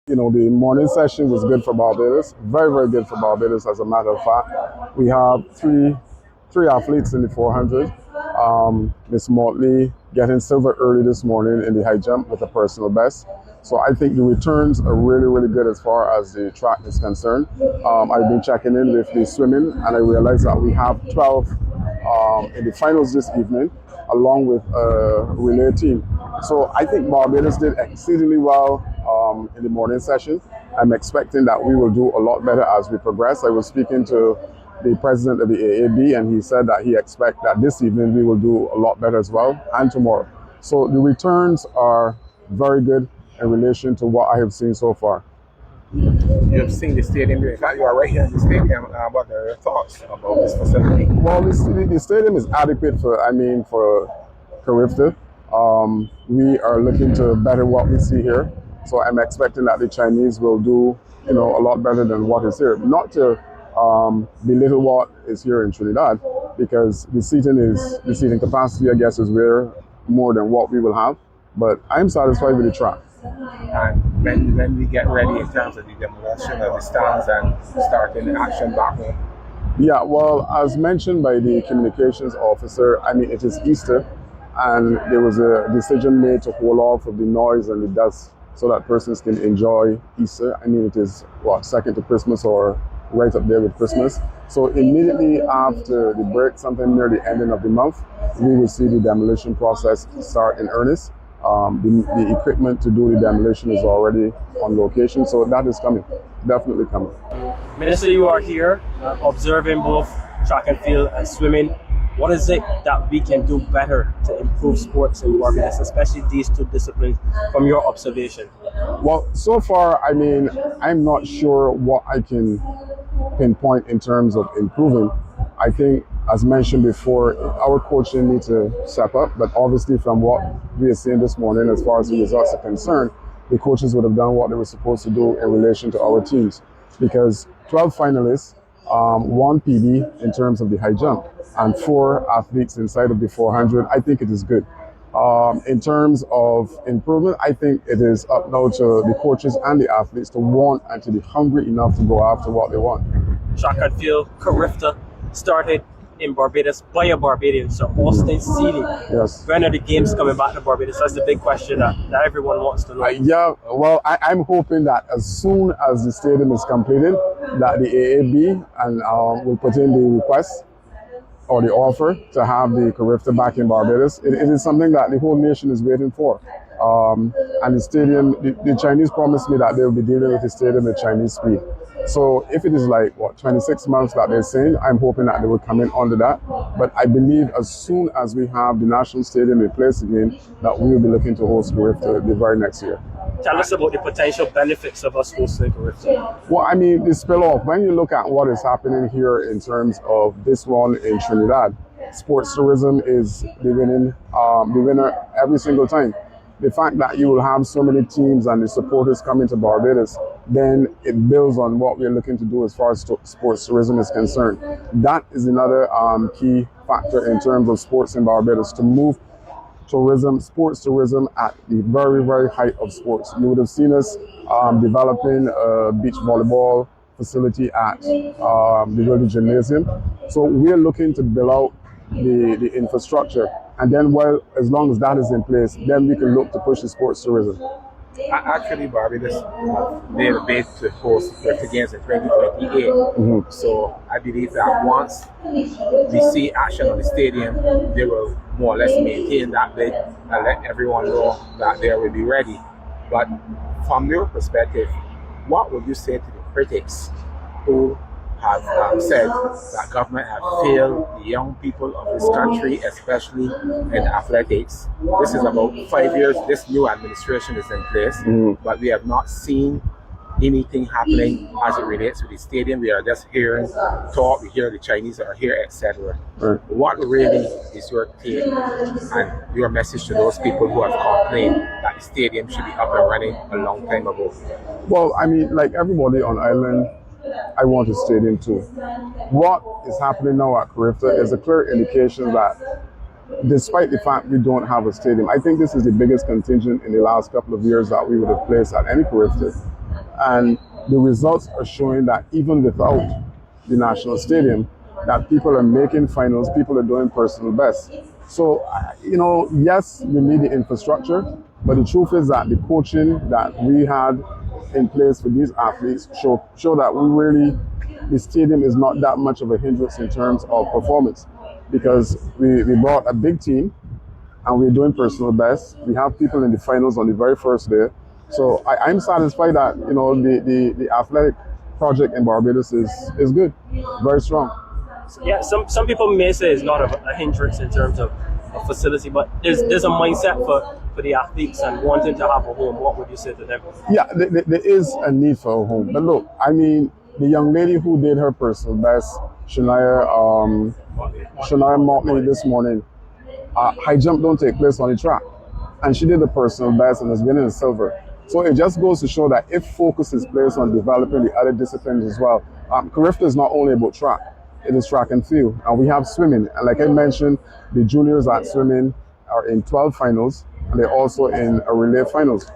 You know, the morning session was good for Barbados, very, very good for Barbados. As a matter of fact, we have three athletes in the 400. Miss Motley getting silver early this morning in the high jump with a personal best. So I think the returns are really, really good as far as the track is concerned. I've been checking in with the swimming, and I realized that we have 12 in the finals this evening, along with a relay team. So I think Barbados did exceedingly well in the morning session. I'm expecting that we will do a lot better as we progress. I was speaking to the president of the AAB, and he said that he expects that this evening we will do a lot better as well, and tomorrow. So the returns are very good in relation to what I have seen so far. You have seen the stadium. In fact, you are right here in the stadium. What are your thoughts about this facility? Well, the stadium is adequate for Carifta. We are looking to better what we see here. So I'm expecting that the Chinese will do, a lot better than what is here. Not to belittle what is here in Trinidad, because the seating capacity, I guess, is way more than what we will have. But I'm satisfied with the track. And when we get ready in terms of the demolition of the stands and starting the action back home? Yeah, well, as mentioned by the communications officer, it is Easter, and there was a decision made to hold off of the noise and the dust so that persons can enjoy Easter. It is, second to Christmas or right up there with Christmas. So immediately after the break, sometime near the ending of the month, we will see the demolition process start in earnest. The equipment to do the demolition is already on location, so that is coming, definitely coming. Minister, you are here observing both track and field and swimming. What is it that we can do better to improve sports in Barbados, especially these two disciplines, from your observation? Well, so far, I'm not sure what I can pinpoint in terms of improving. I think, as mentioned before, our coaching needs to step up, but obviously from what we are seeing this morning, as far as the results are concerned, the coaches would have done what they were supposed to do in relation to our teams, because 12 finalists, 1 PB in terms of the high jump, and 4 athletes inside of the 400, I think it is good. In terms of improvement, I think it is up now to the coaches and the athletes to want and to be hungry enough to go after what they want. Track and field, Carifta started in Barbados by a Barbadian, so all-state seeding. Yes. When are the games coming back to Barbados? That's the big question that everyone wants to know. I'm hoping that as soon as the stadium is completed, that the AAB and will put in the request or the offer to have the Carifta back in Barbados. It is something that the whole nation is waiting for. And the stadium, the Chinese promised me that they will be dealing with the stadium at Chinese speed. So if it is 26 months that they're saying, I'm hoping that they will come in under that. But I believe as soon as we have the national stadium in place again, that we will be looking to host Carifta the very next year. Tell us about the potential benefits of us hosting Carifta. Well, the spill-off, when you look at what is happening here in terms of this one in Trinidad, sports tourism is the winner every single time. The fact that you will have so many teams and the supporters coming to Barbados, then it builds on what we're looking to do as far as sports tourism is concerned. That is another key factor in terms of sports in Barbados, to move sports tourism at the very, very height of sports. You would have seen us developing a beach volleyball facility at the Village Gymnasium. So we're looking to build out the infrastructure. And then, as long as that is in place, then we can look to push the sports tourism. Actually, Barbados made a bid to host Carifta Games in 2028. Mm-hmm. So I believe that once we see action on the stadium, they will more or less maintain that bid and let everyone know that they will be ready. But from your perspective, what would you say to the critics who have said that government have failed the young people of this country, especially in athletics? This is about 5 years, this new administration is in place, but we have not seen anything happening as it relates to the stadium. We are just hearing talk, we hear the Chinese are here, etc. Right. What really is your take and your message to those people who have complained that the stadium should be up and running a long time ago? Well, like everybody on island, I want a stadium too. What is happening now at Carifta is a clear indication that despite the fact we don't have a stadium, I think this is the biggest contingent in the last couple of years that we would have placed at any Carifta. And the results are showing that even without the national stadium, that people are making finals, people are doing personal best. So, yes, we need the infrastructure, but the truth is that the coaching that we had in place for these athletes show that the stadium is not that much of a hindrance in terms of performance, because we brought a big team and we're doing personal best. We have people in the finals on the very first day. So I'm satisfied that, the athletic project in Barbados is good, very strong. Yeah, some people may say it's not a hindrance in terms of a facility, but there's a mindset for the athletes and wanting to have a home. What would you say to them? Yeah, there is a need for a home. But look, I mean, the young lady who did her personal best, Shania Motley this morning, high jump don't take place on the track. And she did the personal best and has been in silver. So it just goes to show that if focus is placed on developing the other disciplines as well, Carifta is not only about track, it is track and field. And we have swimming. And like I mentioned, the juniors at swimming are in 12 finals, and they're also in a relay finals.